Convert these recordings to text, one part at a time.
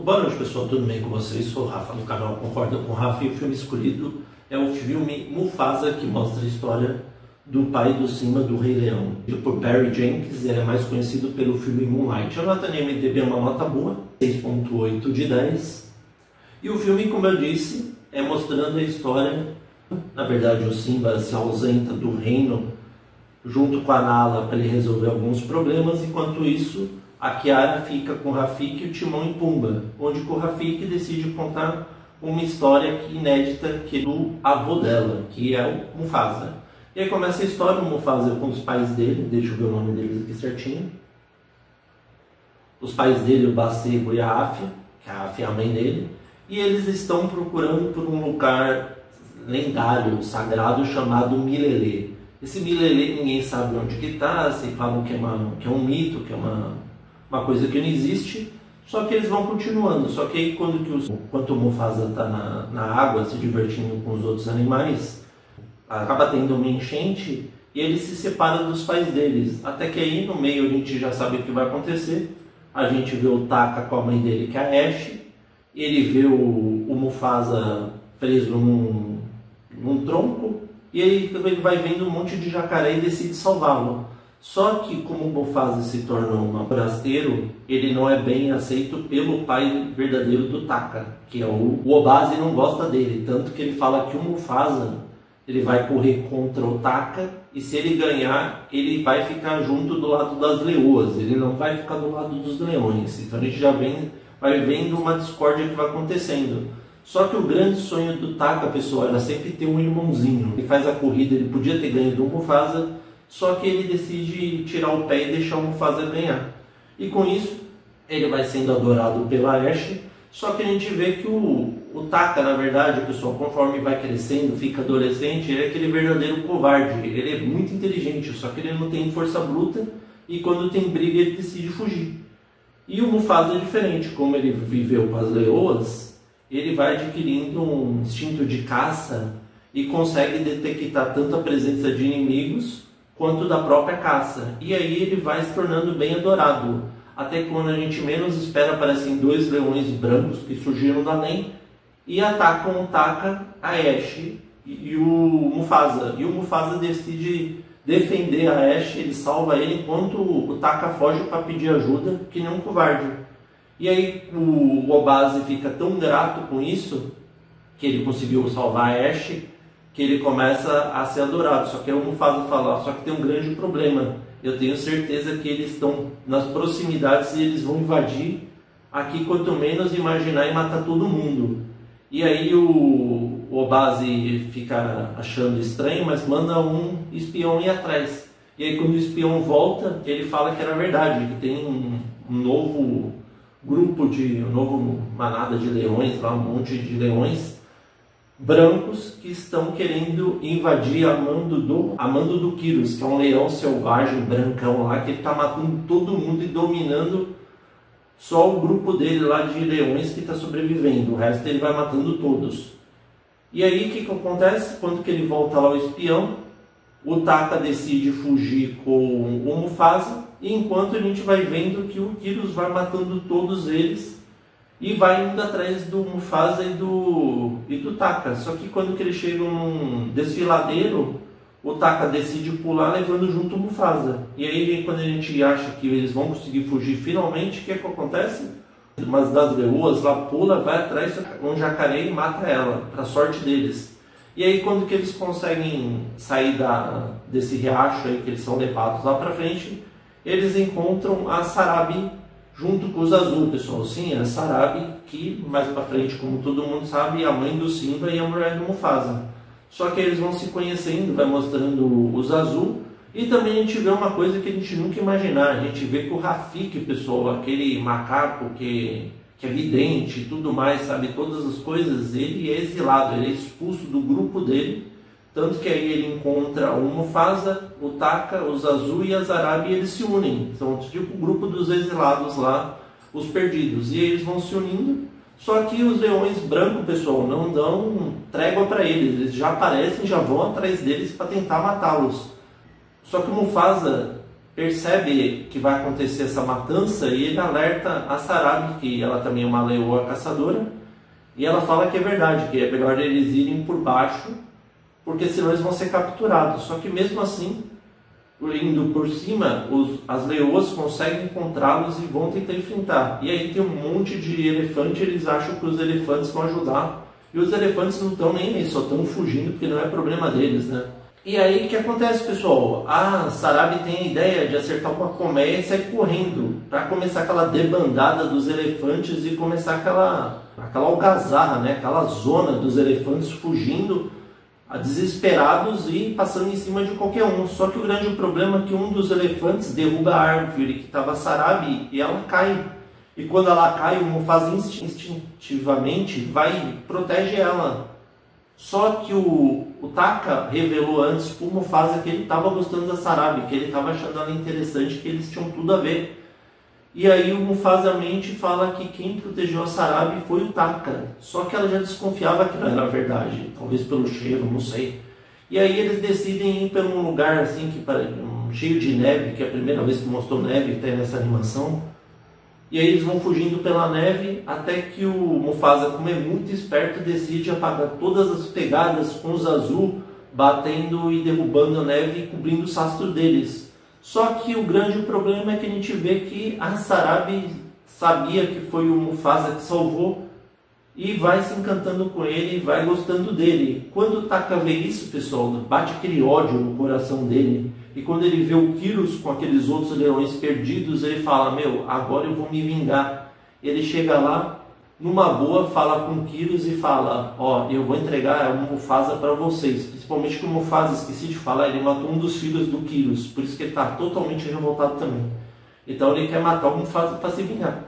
Boa noite, pessoal, tudo bem com vocês? Sou o Rafa do canal Concorda com o Rafa e o filme escolhido é o filme Mufasa, que mostra a história do pai do Simba, do Rei Leão. Por Barry Jenkins, ele é mais conhecido pelo filme Moonlight. A nota no IMDb é uma nota boa, 6.8 de 10. E o filme, como eu disse, é mostrando a história. Na verdade, o Simba se ausenta do reino junto com a Nala para ele resolver alguns problemas. Enquanto isso, a Kiara fica com o Rafiki e o Timão e Pumba, onde o Rafiki decide contar uma história inédita que é do avô dela, que é o Mufasa. E aí começa a história, o Mufasa com os pais dele, deixa eu ver o nome deles aqui certinho. Os pais dele, o Bassego e a Áfia, que a Áfia é a mãe dele, e eles estão procurando por um lugar lendário, sagrado, chamado Milele. Esse Milele ninguém sabe onde que está, se falam que é um mito, que é uma coisa que não existe, só que eles vão continuando. Só que aí enquanto o Mufasa está na água se divertindo com os outros animais, acaba tendo uma enchente e ele se separa dos pais deles. Até que aí no meio a gente já sabe o que vai acontecer. A gente vê o Taka com a mãe dele, que é a Ash, ele vê o Mufasa preso num tronco, e aí ele vai vendo um monte de jacaré e decide salvá-lo. Só que como o Mufasa se tornou um forasteiro, ele não é bem aceito pelo pai verdadeiro do Taka, que é o Obazi, não gosta dele, tanto que ele fala que o Mufasa ele vai correr contra o Taka, e se ele ganhar, ele vai ficar junto do lado das leoas, ele não vai ficar do lado dos leões. Então a gente já vai vendo uma discórdia que vai acontecendo. Só que o grande sonho do Taka, pessoal, era sempre ter um irmãozinho. Ele faz a corrida, ele podia ter ganho do Mufasa, só que ele decide tirar o pé e deixar o Mufasa ganhar. E com isso, ele vai sendo adorado pela Ash. Só que a gente vê que o Taka, na verdade, pessoal, conforme vai crescendo, fica adolescente, ele é aquele verdadeiro covarde. Ele é muito inteligente, só que ele não tem força bruta. E quando tem briga, ele decide fugir. E o Mufasa é diferente. Como ele viveu com as leoas, ele vai adquirindo um instinto de caça e consegue detectar tanto a presença de inimigos quanto da própria caça. E aí ele vai se tornando bem adorado. Até quando a gente menos espera, aparecem dois leões brancos que surgiram da além e atacam o Taka, a Ash e o Mufasa. E o Mufasa decide defender a Ash, ele salva ele, enquanto o Taka foge para pedir ajuda, que nem um covarde. E aí o Obazi fica tão grato com isso, que ele conseguiu salvar a Ash, que ele começa a ser adorado. Só que aí o Mufasa fala, só que tem um grande problema. Eu tenho certeza que eles estão nas proximidades e eles vão invadir aqui quanto menos imaginar e matar todo mundo. E aí o Obazi fica achando estranho, mas manda um espião ir atrás. E aí quando o espião volta, ele fala que era verdade, que tem um novo manada de leões, lá, um monte de leões brancos que estão querendo invadir a mando do Kyros, que é um leão selvagem brancão lá, que ele está matando todo mundo e dominando só o grupo dele lá de leões que está sobrevivendo. O resto ele vai matando todos. E aí o que acontece? Quando que ele volta lá, o espião, o Taka decide fugir com o Mufasa, e enquanto a gente vai vendo que o Kyros vai matando todos eles e vai indo atrás do Mufasa e do Taka. Só que quando que eles chegam num desfiladeiro, o Taka decide pular levando junto o Mufasa. E aí quando a gente acha que eles vão conseguir fugir finalmente, o que acontece? Uma das leoas lá pula, vai atrás de um jacaré e mata ela, para sorte deles. E aí quando que eles conseguem sair desse riacho aí, que eles são levados lá para frente, eles encontram a Sarabi junto com os Azul, pessoal. Sim, é a Sarabi, que mais para frente, como todo mundo sabe, é a mãe do Simba e a mulher do Mufasa. Só que eles vão se conhecendo, vai mostrando os Azul. E também a gente vê uma coisa que a gente nunca imaginar. A gente vê que o Rafiki, pessoal, aquele macaco que é vidente e tudo mais, sabe todas as coisas, ele é exilado, ele é expulso do grupo dele. Tanto que aí ele encontra o Mufasa, o Taka, os Azul e a Sarabi, e eles se unem. São tipo o grupo dos exilados lá, os perdidos. E eles vão se unindo. Só que os leões brancos, pessoal, não dão trégua para eles. Eles já aparecem, já vão atrás deles para tentar matá-los. Só que o Mufasa percebe que vai acontecer essa matança e ele alerta a Sarabi, que ela também é uma leoa caçadora, e ela fala que é verdade, que é melhor eles irem por baixo, porque senão eles vão ser capturados. Só que mesmo assim, indo por cima, as leoas conseguem encontrá-los e vão tentar enfrentar. E aí tem um monte de elefante, eles acham que os elefantes vão ajudar, e os elefantes não estão nem aí, só estão fugindo porque não é problema deles, né? E aí o que acontece, pessoal? A Sarabi tem a ideia de acertar uma colmeia e sair correndo para começar aquela debandada dos elefantes e começar aquela algazarra, né? Aquela zona dos elefantes fugindo desesperados e passando em cima de qualquer um. Só que o grande problema é que um dos elefantes derruba a árvore que estava a Sarabi e ela cai. E quando ela cai, o Mufasa instintivamente vai e protege ela. Só que o Taka revelou antes para o Mufasa que ele estava gostando da Sarabi, que ele estava achando ela interessante, que eles tinham tudo a ver. E aí o Mufasa mente fala que quem protegeu a Sarabi foi o Taka. Só que ela já desconfiava que não era verdade, talvez pelo cheiro, não sei. E aí eles decidem ir para um lugar assim, cheio de neve, que é a primeira vez que mostrou neve até nessa animação. E aí eles vão fugindo pela neve até que o Mufasa, como é muito esperto, decide apagar todas as pegadas com os azul batendo e derrubando a neve e cobrindo o rastro deles. Só que o grande problema é que a gente vê que a Sarabi sabia que foi o Mufasa que salvou e vai se encantando com ele e vai gostando dele. Quando o Taka vê isso, pessoal, bate aquele ódio no coração dele. E quando ele vê o Kyrus com aqueles outros leões perdidos, ele fala, meu, agora eu vou me vingar. Ele chega lá, numa boa, fala com o Kyrus e fala, ó, eu vou entregar o Mufasa para vocês. Principalmente que o Mufasa, esqueci de falar, ele matou um dos filhos do Kyrus, por isso que ele está totalmente revoltado também. Então ele quer matar o Mufasa para se vingar.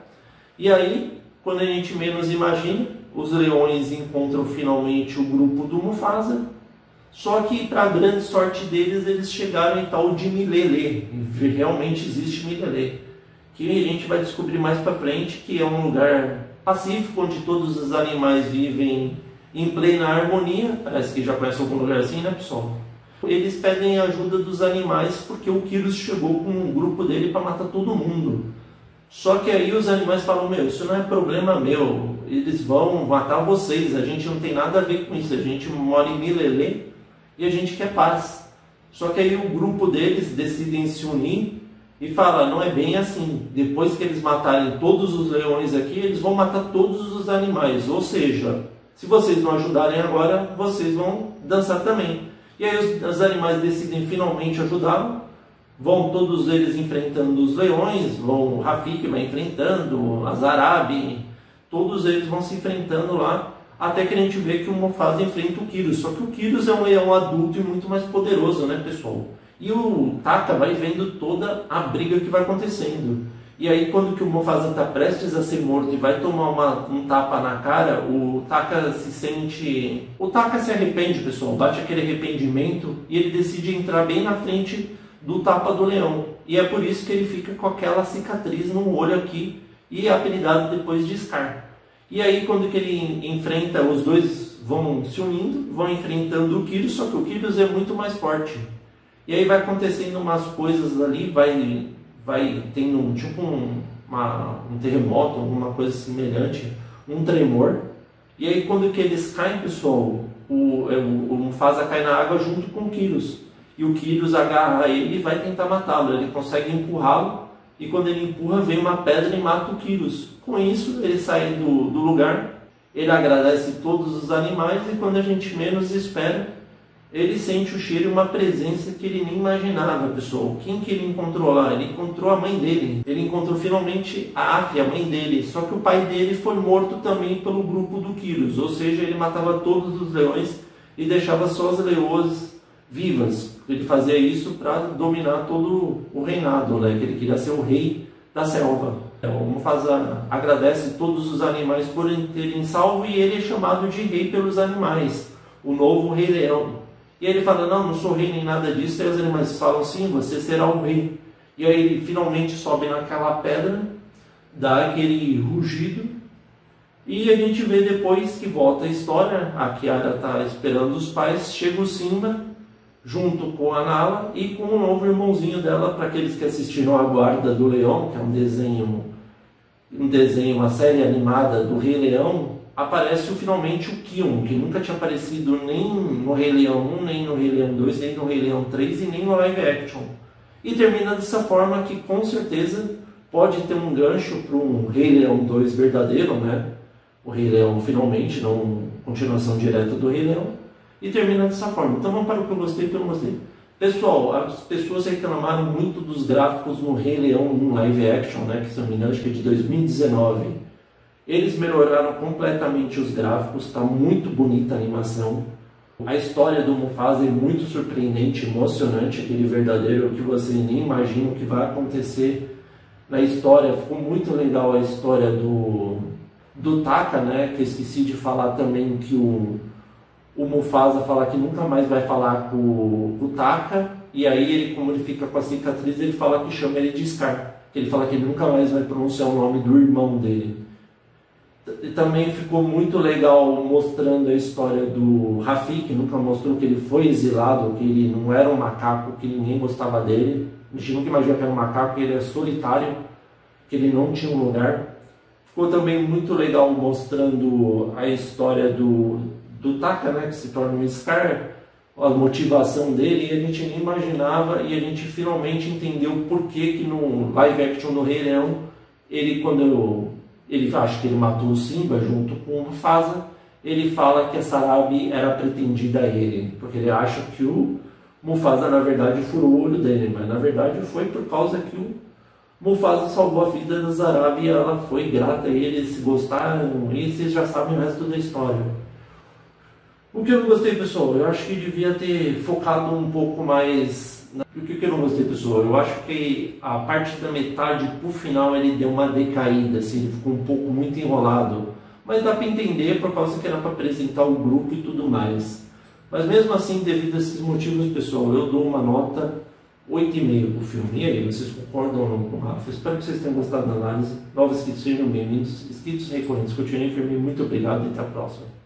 E aí, quando a gente menos imagina, os leões encontram finalmente o grupo do Mufasa. Só que, para a grande sorte deles, eles chegaram em tal de Milele. Realmente existe Milele, que a gente vai descobrir mais para frente, que é um lugar pacífico, onde todos os animais vivem em plena harmonia. Parece que já conhece algum lugar assim, né, pessoal? Eles pedem ajuda dos animais, porque o Kyrus chegou com um grupo dele para matar todo mundo. Só que aí os animais falam, meu, isso não é problema meu, eles vão matar vocês, a gente não tem nada a ver com isso, a gente mora em Milele e a gente quer paz. Só que aí o grupo deles decidem se unir e fala, não é bem assim. Depois que eles matarem todos os leões aqui, eles vão matar todos os animais. Ou seja, se vocês não ajudarem agora, vocês vão dançar também. E aí os animais decidem finalmente ajudá-lo. Vão todos eles enfrentando os leões, o Rafiki vai enfrentando, a Sarabi, todos eles vão se enfrentando lá. Até que a gente vê que o Mufasa enfrenta o Kyrus. Só que o Kyrus é um leão adulto e muito mais poderoso, né, pessoal? E o Taka vai vendo toda a briga que vai acontecendo. E aí, quando que o Mufasa está prestes a ser morto e vai tomar um tapa na cara, o Taka se sente... O Taka se arrepende, pessoal. Bate aquele arrependimento e ele decide entrar bem na frente do tapa do leão. E é por isso que ele fica com aquela cicatriz no olho aqui e é apelidado depois de Scar. E aí, quando que ele enfrenta, os dois vão se unindo, vão enfrentando o Kyrus, só que o Kyrus é muito mais forte. E aí vai acontecendo umas coisas ali, vai tendo tipo um terremoto, alguma coisa semelhante, um tremor. E aí, quando que eles caem, pessoal, o Mufasa cai na água junto com o Kyrus. E o Kyrus agarra ele e vai tentar matá-lo. Ele consegue empurrá-lo. E quando ele empurra, vem uma pedra e mata o Kyrus. Com isso, ele sai do lugar, ele agradece todos os animais e quando a gente menos espera, ele sente o cheiro e uma presença que ele nem imaginava, pessoal. Quem que ele encontrou lá? Ele encontrou a mãe dele. Ele encontrou finalmente a Aphia, a mãe dele. Só que o pai dele foi morto também pelo grupo do Kyrus. Ou seja, ele matava todos os leões e deixava só as leoas vivas. Ele fazia isso para dominar todo o reinado, né? Que ele queria ser o rei da selva. Então, o Mufasa agradece todos os animais por terem salvo e ele é chamado de rei pelos animais, o novo Rei Leão. E ele fala, não sou rei nem nada disso. E os animais falam, sim, você será o rei. E aí ele finalmente sobe naquela pedra, dá aquele rugido e a gente vê depois que volta a história. A Kiara está esperando os pais, chega o Simba junto com a Nala e com o novo irmãozinho dela. Para aqueles que assistiram A Guarda do Leão, que é um desenho, uma série animada do Rei Leão, aparece finalmente o Kion, que nunca tinha aparecido nem no Rei Leão 1, nem no Rei Leão 2, nem no Rei Leão 3 e nem no live action. E termina dessa forma que com certeza pode ter um gancho para um Rei Leão 2 verdadeiro, né? O Rei Leão finalmente, não continuação direta do Rei Leão. E termina dessa forma. Então vamos para o que eu gostei e o que eu não gostei. Pessoal, as pessoas reclamaram muito dos gráficos no Rei Leão 1 live action, né? Que se não me engano, acho que é de 2019. Eles melhoraram completamente os gráficos, está muito bonita a animação. A história do Mufasa é muito surpreendente, emocionante, aquele verdadeiro que você nem imagina o que vai acontecer na história. Ficou muito legal a história do Taka, né? Que eu esqueci de falar também que o Mufasa fala que nunca mais vai falar com o Taka, e aí ele, como ele fica com a cicatriz, ele fala que chama ele de Scar, que ele fala que ele nunca mais vai pronunciar o nome do irmão dele. E também ficou muito legal mostrando a história do Rafiki, que nunca mostrou que ele foi exilado, que ele não era um macaco, que ninguém gostava dele. A gente nunca imaginou que era um macaco, que ele é solitário, que ele não tinha um lugar. Ficou também muito legal mostrando a história do Taka, né, que se torna um Scar, a motivação dele, e a gente nem imaginava, e a gente finalmente entendeu por que no live action do Rei Leão, quando ele acha que ele matou o Simba junto com o Mufasa, ele fala que a Sarabi era pretendida a ele, porque ele acha que o Mufasa na verdade furou o olho dele, mas na verdade foi por causa que o Mufasa salvou a vida da Sarabi e ela foi grata a ele, eles se gostaram, e vocês já sabem o resto da história. O que eu não gostei, pessoal, eu acho que devia ter focado um pouco mais. O que eu não gostei, pessoal? Eu acho que a parte da metade pro final ele deu uma decaída, assim, ele ficou um pouco muito enrolado. Mas dá para entender por causa que era para apresentar o grupo e tudo mais. Mas mesmo assim, devido a esses motivos, pessoal, eu dou uma nota 8,5 pro filme. E aí, vocês concordam ou não com o Rafa? Espero que vocês tenham gostado da análise. Novos inscritos sejam bem-vindos. Inscritos recorrentes, continuem firme. Muito obrigado e até a próxima.